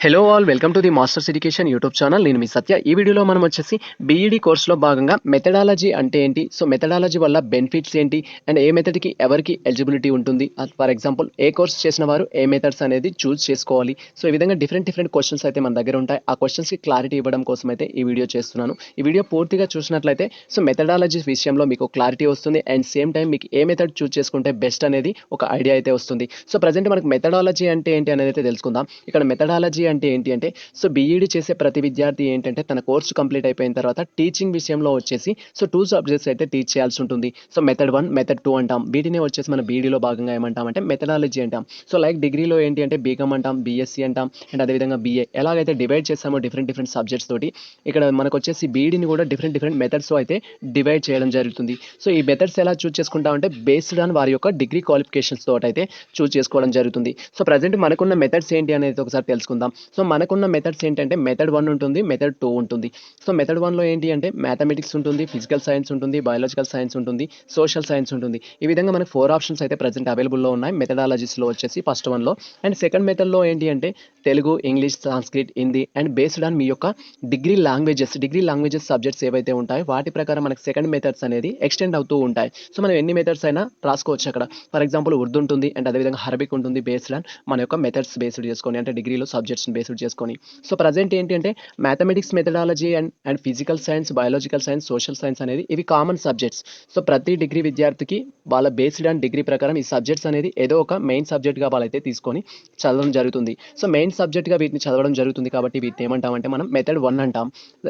Hello all welcome to the masters education YouTube channel. నేను మీ సత్య. ఈ వీడియోలో మనం వచ్చేసి బీఈడీ కోర్సులో భాగంగా మెథడాలజీ అంటే ఏంటి, సో మెథడాలజీ వల్ల బెనిఫిట్స్ ఏంటి, అండ్ ఏ మెథడ్కి ఎవరికి ఎలిజిబిలిటీ ఉంటుంది, ఫర్ ఎగ్జాంపుల్ ఏ కోర్స్ చేసిన వారు ఏ మెథడ్స్ అనేది చూస్ చేసుకోవాలి. సో ఈ విధంగా డిఫరెంట్ క్వశ్చన్స్ అయితే మన దగ్గర ఉంటాయి. ఆ క్వశ్చన్స్కి క్లారిటీ ఇవ్వడం కోసం అయితే ఈ వీడియో చేస్తున్నాను. ఈ వీడియో పూర్తిగా చూసినట్లయితే సో మెథడాలజీ విషయంలో మీకు క్లారిటీ వస్తుంది, అండ్ సేమ్ టైం మీకు ఏ మెథడ్ చూస్ చేసుకుంటే బెస్ట్ అనేది ఒక ఐడియా అయితే వస్తుంది. సో ప్రజెంట్ మనకు మెథడాలజీ అంటే ఏంటి అనేది అయితే తెలుసుకుందాం. ఇక్కడ మెథడాలజీ అంటే ఏంటి అంటే సో బీఈడీ చేసే ప్రతి విద్యార్థి ఏంటంటే తన కోర్సు కంప్లీట్ అయిపోయిన తర్వాత టీచింగ్ విషయంలో వచ్చేసి సో 2 సబ్జెక్ట్స్ అయితే టీచ్ చేయాల్సి ఉంటుంది. సో మెథడ్ 1, మెథడ్ 2 అంటాం. వీటిని వచ్చేసి మన బీఈడీలో భాగంగా ఏమంటామంటే మెథడాలజీ అంటాం. సో లైక్ డిగ్రీలో ఏంటి అంటే బీకామ్ అంటాం, బీఎస్సీ అంటాం, అండ్ అదేవిధంగా బీఏ ఎలాగైతే డివైడ్ చేస్తామో డిఫరెంట్ సబ్జెక్ట్స్ తోటి ఇక్కడ మనకు వచ్చేసి బీఈడీని కూడా డిఫరెంట్ మెథడ్స్ అయితే డివైడ్ చేయడం జరుగుతుంది. సో ఈ మెథడ్స్ ఎలా చూస్ చేసుకుంటామంటే బేస్డ్ ఆన్ వారి యొక్క డిగ్రీ క్వాలిఫికేషన్స్ తోటి అయితే చూస్ చేసుకోవడం జరుగుతుంది. సో ప్రజెంట్ మనకున్న మెథడ్స్ ఏంటి అనేది ఒకసారి తెలుసుకుందాం. సో మనకున్న మెథడ్స్ ఏంటంటే మెథడ్ 1 ఉంటుంది, మెథడ్ 2 ఉంటుంది. సో మెథడ్ 1లో ఏంటి అంటే మ్యాథమెటిక్స్ ఉంటుంది, ఫిజికల్ సైన్స్ ఉంటుంది, బయాలజికల్ సైన్స్ ఉంటుంది, సోషల్ సైన్స్ ఉంటుంది. ఈ విధంగా మనకు 4 ఆప్షన్స్ అయితే ప్రజెంట్ అవైలబుల్లో ఉన్నాయి మెథడాలజీస్లో వచ్చేసి ఫస్ట్ వన్లో. అండ్ సెకండ్ మెథడ్లో ఏంటి అంటే Telugu, English, Sanskrit, Hindi and based on మీ యొక్క డిగ్రీ లాంగ్వేజెస్ సబ్జెక్ట్స్ ఏవైతే ఉంటాయో వాటి ప్రకారం మనకు సెకండ్ మెథడ్స్ అనేది ఎక్స్టెండ్ అవుతూ ఉంటాయి. సో మనం ఎన్ని మెథడ్స్ అయినా రాసుకోవచ్చు అక్కడ. ఫర్ ఎగ్జాంపుల్ ఉర్దూ ఉంటుంది, అండ్ అదేవిధంగా అరబిక్ ఉంటుంది, బేస్డ్ ఆన్ మన యొక్క మెథడ్స్ బేస్డ్ చేసుకొని, అంటే డిగ్రీలో సబ్జెక్ట్స్ని బేస్డ్ చేసుకొని. సో ప్రజెంట్ ఏంటి అంటే mathematics methodology and physical science, biological science, social science అనేది ఇవి కామన్ సబ్జెక్ట్స్. సో ప్రతి డిగ్రీ విద్యార్థికి వాళ్ళ బేస్డ్ ఆన్ డిగ్రీ ప్రకారం ఈ సబ్జెక్ట్స్ అనేది ఏదో ఒక మెయిన్ సబ్జెక్ట్గా వాళ్ళైతే తీసుకొని చదవడం జరుగుతుంది. సో మెయిన్ సబ్జెక్ట్గా వీటిని చదవడం జరుగుతుంది కాబట్టి వీటిని ఏమంటామంటే మనం మెథడ్ 1 అంటాం.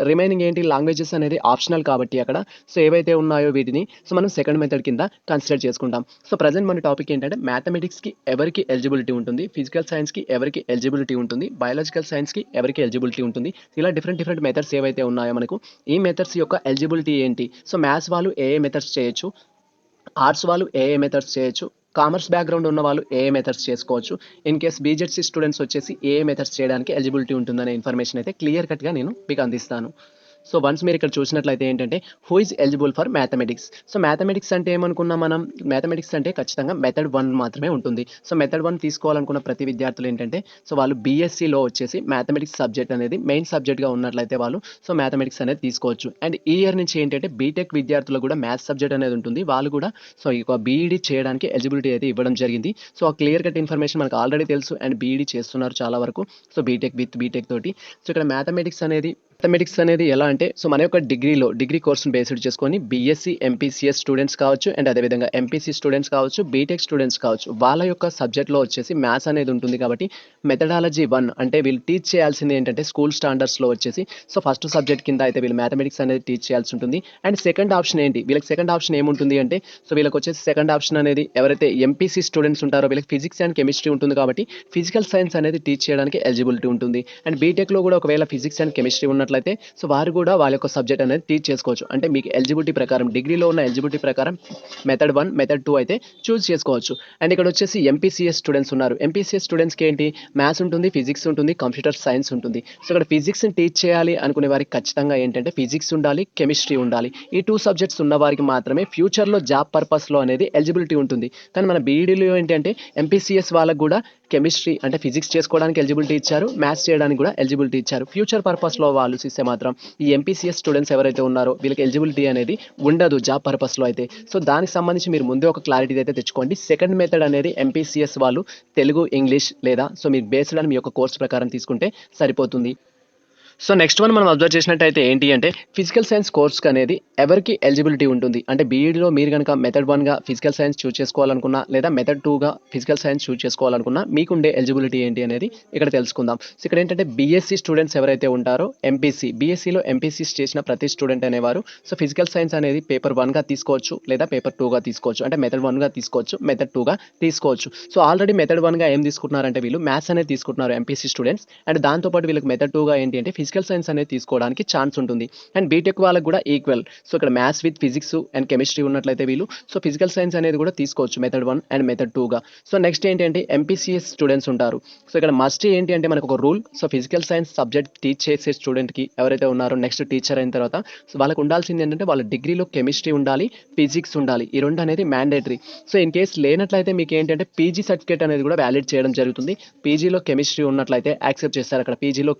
రిమైనింగ్ ఏంటి లాంగ్వేజెస్ అనేది ఆప్షనల్ కాబట్టి అక్కడ సో ఏవైతే ఉన్నాయో వీటిని సో మనం సెకండ్ మెథడ్ కింద కన్సిడర్ చేసుకుంటాం. సో ప్రజెంట్ మన టాపిక్ ఏంటంటే మ్యాథమెటిక్స్కి ఎవరికి ఎలిజిబిలిటీ ఉంటుంది, ఫిజికల్ సైన్స్కి ఎవరికి ఎలిజిబిలిటీ ఉంటుంది, బయాలజికల్ సైన్స్కి ఎవరికి ఎలిజిబిలిటీ ఉంటుంది, ఇలా డిఫరెంట్ మెథడ్స్ ఏవైతే ఉన్నాయో మనకు ఈ మెథడ్స్ యొక్క ఎలిజిబిలిటీ ఏంటి. సో మ్యాథ్స్ వాళ్ళు ఏ మెథడ్స్ చేయొచ్చు, ఆర్ట్స్ వాళ్ళు ఏ మెథడ్స్ చేయొచ్చు, కామర్స్ బ్యాక్గ్రౌండ్ ఉన్న వాళ్ళు ఏ మెథడ్స్ చేసుకోవచ్చు, ఇన్ కేస్ బీజెడ్సీ స్టూడెంట్స్ వచ్చేసి ఏ మెథడ్స్ చేయడానికి ఎలిజిబిలిటీ ఉంటుందనే ఇన్ఫర్మేషన్ అయితే క్లియర్ కట్గా నేను మీకు అందిస్తాను. సో వన్స్ మీరు ఇక్కడ చూసినట్లయితే ఏంటంటే who is eligible for mathematics. So mathematics అంటే ఏమనుకున్నాం మనం, మ్యాథమెటిక్స్ అంటే ఖచ్చితంగా మెథడ్ 1 మాత్రమే ఉంటుంది. సో మెథడ్ 1 తీసుకోవాలనుకున్న ప్రతి విద్యార్థులు ఏంటంటే సో వాళ్ళు బీఎస్సీలో వచ్చేసి మ్యాథమెటిక్స్ సబ్జెక్ట్ అనేది మెయిన్ సబ్జెక్ట్గా ఉన్నట్లయితే వాళ్ళు సో మ్యాథమెటిక్స్ అనేది తీసుకోవచ్చు. అండ్ ఈ ఇయర్ నుంచి ఏంటంటే బీటెక్ విద్యార్థులు కూడా మ్యాథ్స్ సబ్జెక్ట్ అనేది ఉంటుంది, వాళ్ళు కూడా సో ఈ బీఈడీ చేయడానికి ఎలిజిబిలిటీ అయితే ఇవ్వడం జరిగింది. సో ఆ క్లియర్ కట్ ఇన్ఫర్మేషన్ మనకు ఆల్రెడీ తెలుసు, అండ్ బీఈడీ చేస్తున్నారు చాలా వరకు సో బీటెక్ తోటి. సో ఇక్కడ మ్యాథమెటిక్స్ అనేది ఎలా అంటే సో మన యొక్క డిగ్రీ కోర్సును బేస్డ్ చేసుకొని బీఎస్సీ ఎంపీసీఎస్ స్టూడెంట్స్ కావచ్చు, అండ్ అదేవిధంగా ఎంపీసీ స్టూడెంట్స్ కావచ్చు, బీటెక్ స్టూడెంట్స్ కావచ్చు, వాళ్ళ యొక్క సబ్జెక్ట్లో వచ్చేసి మ్యాథ్స్ అనేది ఉంటుంది. కాబట్టి మెథడాలజీ 1 అంటే వీళ్ళు టీచ్ చేయాల్సింది ఏంటంటే స్కూల్ స్టాండర్డ్స్లో వచ్చేసి సో ఫస్ట్ సబ్జెక్ట్ కింద అయితే వీళ్ళు మ్యాథమెటిక్స్ అనేది టీచ్ చేయాల్సి ఉంటుంది. అండ్ సెకండ్ ఆప్షన్ ఏంటి, వీళ్ళకి సెకండ్ ఆప్షన్ ఏముంటుంది అంటే సో వీళ్ళకి వచ్చేసి సెకండ్ ఆప్షన్ అనేది ఎవరైతే ఎంపీసీ స్టూడెంట్స్ ఉంటారో వీళ్ళకి ఫిజిక్స్ అండ్ కెమిస్ట్రీ ఉంటుంది, కాబట్టి ఫిజికల్ సైన్స్ అనేది టీచ్ చేయడానికి ఎలిజిబిలిటీ ఉంటుంది. అండ్ బీటెక్లో కూడా ఒకవేళ ఫిజిక్స్ అండ్ కెమిస్ట్రీ ఉన్నట్లయితే సో వారు కూడా వాళ్ళ యొక్క సబ్జెక్ట్ అనేది టీచ్ చేసుకోవచ్చు. అంటే మీకు ఎలిజిబిలిటీ ప్రకారం డిగ్రీలో ఉన్న ఎలిజిబిలిటీ ప్రకారం మెథడ్ 1, మెథడ్ 2 అయితే చూస్ చేసుకోవచ్చు. అండ్ ఇక్కడ వచ్చేసి ఎంపీసీఎస్ స్టూడెంట్స్ ఉన్నారు. ఎంపీసీఎస్ స్టూడెంట్స్కి ఏంటి మ్యాథ్స్ ఉంటుంది, ఫిజిక్స్ ఉంటుంది, కంప్యూటర్ సైన్స్ ఉంటుంది. సో ఇక్కడ ఫిజిక్స్ని టీచ్ చేయాలి అనుకునే వారికి ఖచ్చితంగా ఏంటంటే ఫిజిక్స్ ఉండాలి, కెమిస్ట్రీ ఉండాలి. ఈ 2 సబ్జెక్ట్స్ ఉన్న వారికి మాత్రమే ఫ్యూచర్లో జాబ్ పర్పస్లో అనేది ఎలిజిబిలిటీ ఉంటుంది. కానీ మన బీఈడీలో ఏంటంటే ఎంపీసీఎస్ వాళ్ళకు కూడా కెమిస్ట్రీ అంటే ఫిజిక్స్ చేసుకోవడానికి ఎలిజిబిలిటీ ఇచ్చారు, మ్యాథ్స్ చేయడానికి కూడా ఎలిజిబిలిటీ ఇచ్చారు. ఫ్యూచర్ పర్పస్లో వాళ్ళు చూస్తే మాత్రం ఈ ఎంపీసీఎస్ స్టూడెంట్స్ ఎవరైతే ఉన్నారో వీళ్ళకి ఎలిజిబిలిటీ అనేది ఉండదు జాబ్ పర్పస్లో అయితే. సో దానికి సంబంధించి మీరు ముందే ఒక క్లారిటీ అయితే తెచ్చుకోండి. సెకండ్ మెథడ్ అనేది ఎంపీసీఎస్ వాళ్ళు తెలుగు, ఇంగ్లీష్ లేదా సో మీరు బేస్డ్ అని మీ యొక్క కోర్స్ ప్రకారం తీసుకుంటే సరిపోతుంది. సో నెక్స్ట్ వన్ మనం అబ్జర్వ్ చేసినట్టయితే ఏంటి అంటే ఫిజికల్ సైన్స్ కోర్స్కి అనేది ఎవరికి ఎలిజిబిలిటీ ఉంటుంది అంటే బీఈడీలో మీరు కనుక మెథడ్ 1గా ఫిజికల్ సైన్స్ చూస్ చేసుకోవాలనుకున్నా లేదా మెథడ్ 2గా ఫిజికల్ సైన్స్ చూస్ చేసుకోవాలనుకున్నా మీకుండే ఎలిజిబిలిటీ ఏంటి అనేది ఇక్కడ తెలుసుకుందాం. సో ఇక్కడ ఏంటంటే బీఎస్సీ స్టూడెంట్స్ ఎవరైతే ఉంటారో బీఎస్సీలో ఎంపీసీ చేసిన ప్రతి స్టూడెంట్ అనేవారు సో ఫిజికల్ సైన్స్ అనేది పేపర్ 1గా తీసుకోవచ్చు లేదా పేపర్ 2గా తీసుకోవచ్చు, అంటే మెథడ్ 1గా తీసుకోవచ్చు, మెథడ్ 2గా తీసుకోవచ్చు. సో ఆల్రెడీ మెథడ్ 1గా ఏం తీసుకుంటున్నారంటే వీళ్ళు మ్యాథ్స్ అనేది తీసుకుంటున్నారు ఎంపీసీ స్టూడెంట్స్, అండ్ దాంతోపాటు వీళ్ళకి మెథడ్ 2గా ఏంటి అంటే ఫిజికల్ సైన్స్ అనేది తీసుకోవడానికి ఛాన్స్ ఉంటుంది. అండ్ బీటెక్ వాళ్ళకి కూడా ఈక్వల్. సో ఇక్కడ maths with physics and chemistry ఉన్నట్లయితే వీళ్ళు సో ఫిజికల్ సైన్స్ అనేది కూడా తీసుకోవచ్చు మెథడ్ 1 అండ్ మెథడ్ 2గా. సో నెక్స్ట్ ఏంటంటే ఎంపీసీఎస్ స్టూడెంట్స్ ఉంటారు. సో ఇక్కడ మస్ట్ ఏంటి అంటే మనకు ఒక rule. So physical science subject teach చేసే స్టూడెంట్కి ఎవరైతే ఉన్నారో నెక్స్ట్ టీచర్ అయిన తర్వాత సో వాళ్ళకి ఉండాల్సింది ఏంటంటే వాళ్ళ డిగ్రీలో కెమిస్ట్రీ ఉండాలి, ఫిజిక్స్ ఉండాలి. ఈ రెండు అనేది మ్యాండేటరీ. సో ఇన్ కేస్ లేనట్లయితే మీకు ఏంటంటే పీజీ సర్టిఫికేట్ అనేది కూడా వ్యాలిడ్ చేయడం జరుగుతుంది. పీజీలో కెమిస్ట్రీ ఉన్నట్లయితే యాక్సెప్ట్ చేస్తారు. అక్కడ పీజీలో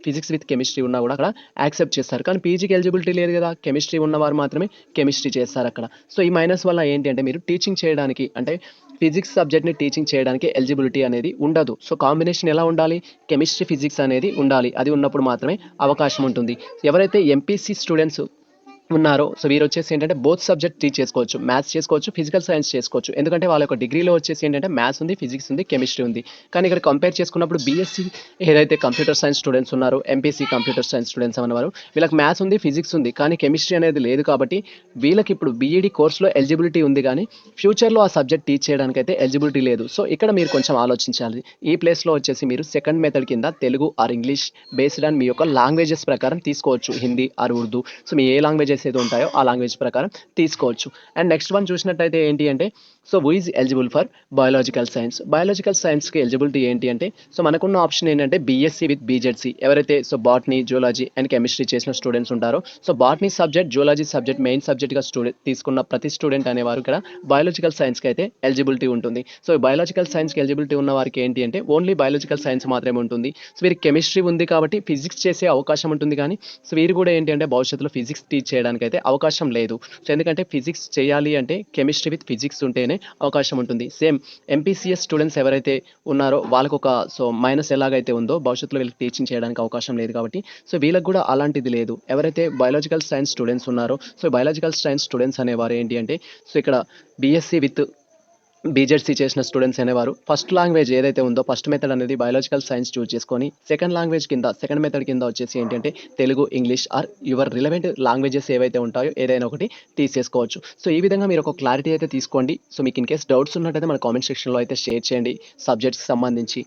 ఫిజిక్స్ విత్ కెమిస్ట్రీ ఉన్నా కూడా అక్కడ యాక్సెప్ట్ చేస్తారు. కానీ పీజీకి ఎలిజిబిలిటీ లేదు కదా, కెమిస్ట్రీ ఉన్నవారు మాత్రమే కెమిస్ట్రీ చేస్తారు అక్కడ. సో ఈ మైనస్ వల్ల ఏంటి అంటే మీరు టీచింగ్ చేయడానికి అంటే ఫిజిక్స్ సబ్జెక్ట్ని టీచింగ్ చేయడానికి ఎలిజిబిలిటీ అనేది ఉండదు. సో కాంబినేషన్ ఎలా ఉండాలి, కెమిస్ట్రీ ఫిజిక్స్ అనేది ఉండాలి. అది ఉన్నప్పుడు మాత్రమే అవకాశం ఉంటుంది. ఎవరైతే ఎంపీసీ స్టూడెంట్స్ ఉన్నారో సో వీరు వచ్చేసి ఏంటంటే బోత్ సబ్జెక్ట్ టీచ్ చేసుకోవచ్చు, మ్యాథ్స్ చేసుకోవచ్చు, ఫిజికల్ సైన్స్ చేసుకోవచ్చు. ఎందుకంటే వాళ్ళ యొక్క డిగ్రీలో వచ్చేసి ఏంటంటే మ్యాథ్స్ ఉంది, ఫిజిక్స్ ఉంది, కెమిస్ట్రీ ఉంది. కానీ ఇక్కడ కంపేర్ చేసుకున్నప్పుడు బీఎస్సీ ఏదైతే కంప్యూటర్ సైన్స్ స్టూడెంట్స్ ఉన్నారో ఎంపీసీ కంప్యూటర్ సైన్స్ స్టూడెంట్స్ అనేవారు వీళ్ళకి మ్యాథ్స్ ఉంది, ఫిజిక్స్ ఉంది, కానీ కెమిస్ట్రీ అనేది లేదు. కాబట్టి వీళ్ళకి ఇప్పుడు బీఈడి కోర్సులో ఎలిజిబిలిటీ ఉంది, కానీ ఫ్యూచర్లో ఆ సబ్జెక్ట్ టీచ్ చేయడానికి అయితే ఎలిజిబిలిటీ లేదు. సో ఇక్కడ మీరు కొంచెం ఆలోచించాలి. ఈ ప్లేస్లో వచ్చేసి మీరు సెకండ్ మెథడ్ కింద Telugu or English based on మీ యొక్క లాంగ్వేజెస్ ప్రకారం తీసుకోవచ్చు. హిందీ ఆర్ ఉర్దూ, సో మీ ఏ లాంగ్వేజెస్ ఏదో ఉంటాయో ఆ లాంగ్వేజ్ ప్రకారం తీసుకోవచ్చు. అండ్ నెక్స్ట్ వన్ చూసినట్టయితే ఏంటి అంటే so who is eligible for biological science. Biological సైన్స్కి ఎలిజిబిలిటీ ఏంటి అంటే సో మనకున్న ఆప్షన్ ఏంటంటే బీఎస్సీ విత్ బీజెడ్సీ. ఎవరైతే so botany, zoology and chemistry చేసిన స్టూడెంట్స్ ఉంటారో so botany subject, zoology subject main సబ్జెక్ట్గా తీసుకున్న ప్రతి స్టూడెంట్ అనేవారు ఇక్కడ బయాలజికల్ సైన్స్కి అయితే ఎలిజిబిలిటీ ఉంటుంది. సో బయాలజికల్ సైన్స్కి ఎలిజిబిలిటీ ఉన్న వారికి ఏంటి అంటే ఓన్లీ బయాలజికల్ సైన్స్ మాత్రమే ఉంటుంది. సో వీరికి కెమిస్ట్రీ ఉంది కాబట్టి ఫిజిక్స్ చేసే అవకాశం ఉంటుంది, కానీ సో వీరు కూడా ఏంటి అంటే భవిష్యత్తులో ఫిజిక్స్ టీచ్ చేయడానికి అయితే అవకాశం లేదు. సో ఎందుకంటే ఫిజిక్స్ చేయాలి అంటే కెమిస్ట్రీ విత్ ఫిజిక్స్ ఉంటేనే అవకాశం ఉంటుంది. సేమ్ ఎంపీసీఎస్ స్టూడెంట్స్ ఎవరైతే ఉన్నారో వాళ్ళకు ఒక సో మైనస్ ఎలాగైతే ఉందో భవిష్యత్తులో వీళ్ళకి టీచింగ్ చేయడానికి అవకాశం లేదు. కాబట్టి సో వీళ్ళకి కూడా అలాంటిది లేదు. ఎవరైతే బయాలజికల్ సైన్స్ స్టూడెంట్స్ ఉన్నారో సో బయాలజికల్ సైన్స్ స్టూడెంట్స్ అనేవారు ఏంటి అంటే సో ఇక్కడ బీఎస్సీ విత్ బీజెడ్సీ చేసిన స్టూడెంట్స్ అనేవారు ఫస్ట్ లాంగ్వేజ్ ఏదైతే ఉందో ఫస్ట్ మెథడ్ అనేది బయాలజికల్ సైన్స్ చూస్ చేసుకొని సెకండ్ లాంగ్వేజ్ కింద సెకండ్ మెథడ్ కింద వచ్చేసి ఏంటంటే Telugu, English are your relevant languages ఏవైతే ఉంటాయో ఏదైనా ఒకటి తీసేసుకోవచ్చు. సో ఈ విధంగా మీరు ఒక క్లారిటీ అయితే తీసుకోండి. సో మీకు ఇన్ కేస్ డౌట్స్ ఉన్నట్టయితే మన కామెంట్ సెక్షన్లో అయితే షేర్ చేయండి సబ్జెక్ట్స్కి సంబంధించి.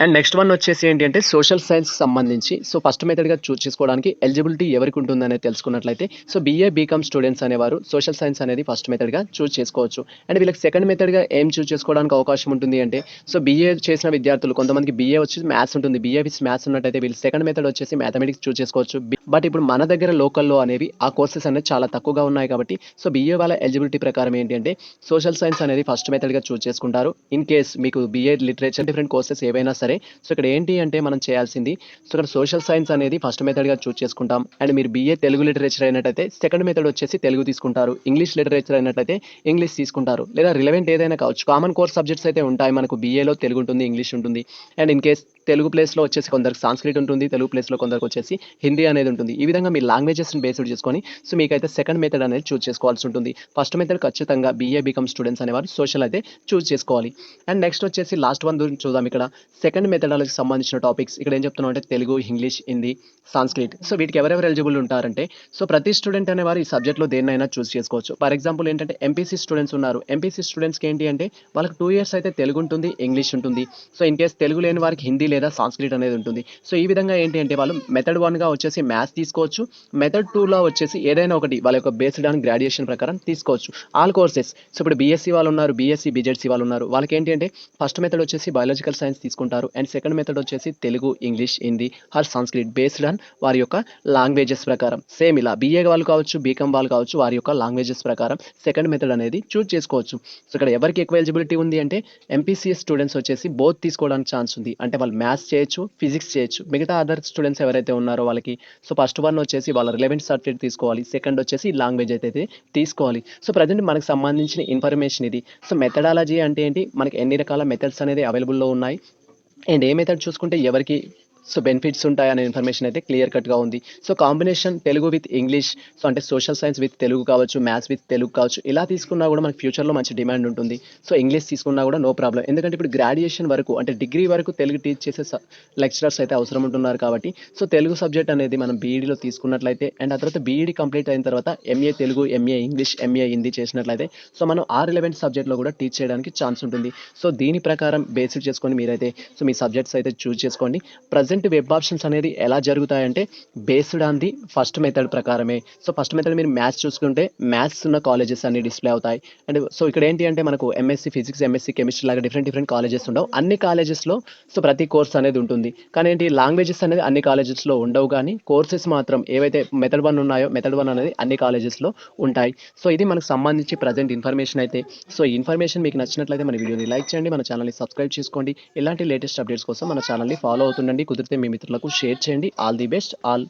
అండ్ నెక్స్ట్ వన్ వచ్చేసి ఏంటి అంటే సోషల్ సైన్స్కి సంబంధించి సో ఫస్ట్ మెథడ్గా చూస్ చేసుకోవడానికి ఎలిజిబిలిటీ ఎవరికి ఉంటుందనేది తెలుసుకున్నట్లయితే సో బీఏ బీకామ్ స్టూడెంట్స్ అనేవారు సోషల్ సైన్స్ అనేది ఫస్ట్ మెథడ్గా చూస్ చేసుకోవచ్చు. అండ్ వీళ్ళకి సెకండ్ మెథడ్గా ఏం చూస్ చేసుకోవడానికి అవకాశం ఉంటుంది అంటే సో బీఏ చేసిన విద్యార్థులు కొంతమందికి బీఏ వచ్చి మ్యాథ్స్ ఉంటుంది, బీఏ విత్ మ్యాథ్స్ ఉన్నట్టయితే వీళ్ళు సెకండ్ మెథడ్ వచ్చేసి మ్యాథమెటిక్స్ చూస్ చేసుకోవచ్చు. బట్ ఇప్పుడు మన దగ్గర లోకల్లో అనేవి ఆ కోర్సెస్ అనేది చాలా తక్కువగా ఉన్నాయి. కాబట్టి సో బీఏ వాళ్ళ ఎలిజిబిలిటీ ప్రకారం ఏంటి అంటే సోషల్ సైన్స్ అనేది ఫస్ట్ మెథడ్గా చూస్ చేసుకుంటారు. ఇన్ కేస్ మీకు బీఏ లిటరేచర్ డిఫరెంట్ కోర్సెస్ ఏవైనా సరే సో ఇక్కడ ఏంటి అంటే మనం చేయాల్సింది సో ఇక్కడ సోషల్ సైన్స్ అనేది ఫస్ట్ మెథడ్గా చూస్ చేసుకుంటాం. అండ్ మీరు బీఏ తెలుగు లిటరేచర్ అయినట్టయితే సెకండ్ మెథడ్ వచ్చేసి తెలుగు తీసుకుంటారు, ఇంగ్లీష్ లిటరేచర్ అయినట్టయితే ఇంగ్లీష్ తీసుకుంటారు, లేదా రిలవెంట్ ఏదైనా కావచ్చు. కామన్ కోర్స్ సబ్జెక్ట్స్ అయితే ఉంటాయి మనకు, బీఏలో తెలుగు ఉంటుంది, ఇంగ్లీష్ ఉంటుంది. అండ్ ఇన్ కేస్ తెలుగు ప్లేస్లో వచ్చేసి కొందరికి సాంస్క్రిట్ ఉంటుంది, తెలుగు ప్లేస్లో కొందరికి వచ్చేసి హిందీ అనేది ఉంటుంది. ఈ విధంగా మీ లాంగ్వేజెస్ని బేస్డ్ చేసుకొని సో మీకైతే సెకండ్ మెథడ్ అనేది చూస్ చేసుకోవాల్సి ఉంటుంది. ఫస్ట్ మెథడ్ ఖచ్చితంగా బీఏ బీకామ్ స్టూడెంట్స్ అనేవారు సోషల్ అయితే చూస్ చేసుకోవాలి. అండ్ నెక్స్ట్ వచ్చేసి లాస్ట్ వన్ గురించి చూద్దాం. ఇక్కడ సెకండ్ మెథడాలజీకి సంబంధించిన టాపిక్స్ ఇక్కడ ఏం చెప్తున్నాం అంటే Telugu, English, Hindi, Sanskrit. So వీటికి ఎవరెవరు ఎలిజిబుల్ ఉంటారంటే సో ప్రతి స్టూడెంట్ అనేవారు ఈ సబ్జెక్ట్లో దేన్నైనా చూస్ చేసుకోవచ్చు. ఫర్ ఎగ్జాంపుల్ ఏంటంటే ఎంపీసీ స్టూడెంట్స్ ఉన్నారు. ఎంపీసీ స్టూడెంట్స్కి ఏంటి అంటే వాళ్ళకి 2 years అయితే తెలుగు ఉంటుంది, ఇంగ్లీష్ ఉంటుంది. సో ఇన్ కేస్ తెలుగు లేని వారికి హిందీ లేదా సాంస్క్రిట్ అనేది ఉంటుంది. సో ఈ విధంగా ఏంటి అంటే వాళ్ళు మెథడ్ 1గా వచ్చేసి మ్యాథ్స్ తీసుకోవచ్చు, మెథడ్ 2లో వచ్చేసి ఏదైనా ఒకటి వాళ్ళ యొక్క బేస్డ్ ఆన్ గ్రాడ్యుయేషన్ ప్రకారం తీసుకోవచ్చు ఆల్ కోర్సెస్. సో ఇప్పుడు బీఎస్సీ వాళ్ళు ఉన్నారు, బీఎస్సీ బీజెడ్సీ వాళ్ళు ఉన్నారు. వాళ్ళకి ఏంటి అంటే ఫస్ట్ మెథడ్ వచ్చేసి బయాలజికల్ సైన్స్ తీసుకుంటారు అండ్ సెకండ్ మెథడ్ వచ్చేసి Telugu, English, Hindi or Sanskrit based on వారి యొక్క లాంగ్వేజెస్ ప్రకారం. సేమ్ ఇలా బీఏ వాళ్ళు కావచ్చు, బీకామ్ వాళ్ళు కావచ్చు, వారి యొక్క లాంగ్వేజెస్ ప్రకారం సెకండ్ మెథడ్ అనేది చూస్ చేసుకోవచ్చు. సో ఇక్కడ ఎవరికి ఎక్కువ ఎలిజిబిలిటీ ఉంది అంటే ఎంపీసీఎస్ స్టూడెంట్స్ వచ్చేసి బోత్ తీసుకోవడానికి ఛాన్స్ ఉంది. అంటే వాళ్ళు మ్యాథ్స్ చేయొచ్చు, ఫిజిక్స్ చేయొచ్చు. మిగతా అదర్ స్టూడెంట్స్ ఎవరైతే ఉన్నారో వాళ్ళకి సో ఫస్ట్ వన్ వచ్చేసి వాళ్ళ రిలవెంట్ సబ్జెక్ట్ తీసుకోవాలి, సెకండ్ వచ్చేసి లాంగ్వేజ్ అయితే తీసుకోవాలి. సో ప్రజెంట్ మనకు సంబంధించిన ఇన్ఫర్మేషన్ ఇది. సో మెథడాలజీ అంటే ఏంటి, మనకి ఎన్ని రకాల మెథడ్స్ అనేది అవైలబుల్లో ఉన్నాయి అండ్ ఏ మెథడ్ చూసుకుంటే ఎవరికి సో బెనిఫిట్స్ ఉంటాయి అనే ఇన్ఫర్మేషన్ అయితే క్లియర్ కట్గా ఉంది. So combination Telugu with English so అంటే సోషల్ సైన్స్ విత్ తెలుగు కావచ్చు, మ్యాథ్స్ విత్ తెలుగు కావచ్చు, ఇలా తీసుకున్నా కూడా మనకి ఫ్యూచర్లో మంచి డిమాండ్ ఉంటుంది. సో ఇంగ్లీష్ తీసుకున్నా కూడా నో ప్రాబ్లం. ఎందుకంటే ఇప్పుడు గ్రాడ్యుయేషన్ వరకు అంటే డిగ్రీ వరకు తెలుగు టీచ్ చేసే లెక్చరర్స్ అయితే అవసరం ఉంటున్నారు. కాబట్టి సో తెలుగు సబ్జెక్ట్ అనేది మనం బీఈడీలో తీసుకున్నట్లయితే అండ్ ఆ తర్వాత బీఈడీ కంప్లీట్ అయిన తర్వాత MA Telugu, MA English, MA Hindi చేసినట్లయితే సో మనం ఆ రిలవెంట్ సబ్జెక్ట్లో కూడా టీచ్ చేయడానికి ఛాన్స్ ఉంటుంది. సో దీని ప్రకారం బేసిక్ చేసుకొని మీరైతే సో మీ సబ్జెక్ట్స్ అయితే చూస్ చేసుకోండి. ప్రజెంట్ ప్రజెంట్ వెబ్ ఆప్షన్స్ అనేది ఎలా జరుగుతాయంటే based on the first method ప్రకారమే. సో ఫస్ట్ మెథడ్ మీరు మ్యాథ్స్ చూసుకుంటే మ్యాథ్స్ ఉన్న కాలేజెస్ అన్ని డిస్ప్లే అవుతాయి. అండ్ సో ఇక్కడ ఏంటి అంటే మనకు ఎంఎస్సీ ఫిజిక్స్, ఎంఎస్సీ కెమిస్ట్రీ లాగా డిఫరెంట్ కాలేజెస్ ఉండవు. అన్ని కాలేజెస్‌లో సో ప్రతి కోర్స్ అనేది ఉంటుంది. కానీ ఏంటి లాంగ్వేజెస్ అనేది అన్ని కాలేజెస్‌లో ఉండవు గానీ కోర్సెస్ మాత్రం ఏవైతే మెథడ్ 1 ఉన్నాయో మెథడ్ 1 అనేది అన్ని కాలేజెస్‌లో ఉంటాయి. సో ఇది మనకు సంబంధించి ప్రజెంట్ ఇన్ఫర్మేషన్ అయితే. సో ఈ ఇన్ఫర్మేషన్ మీకు నచ్చినట్లయితే మన వీడియోని లైక్ చేయండి, మన ఛానల్‌ని సబ్స్క్రైబ్ చేసుకోండి. ఇలాంటి లేటెస్ట్ అప్డేట్స్ కోసం మన ఛానల్‌ని ఫాలో అవుతుండండి. కుదిరితే మీ మిత్రులకు షేర్ చేయండి. All the best all.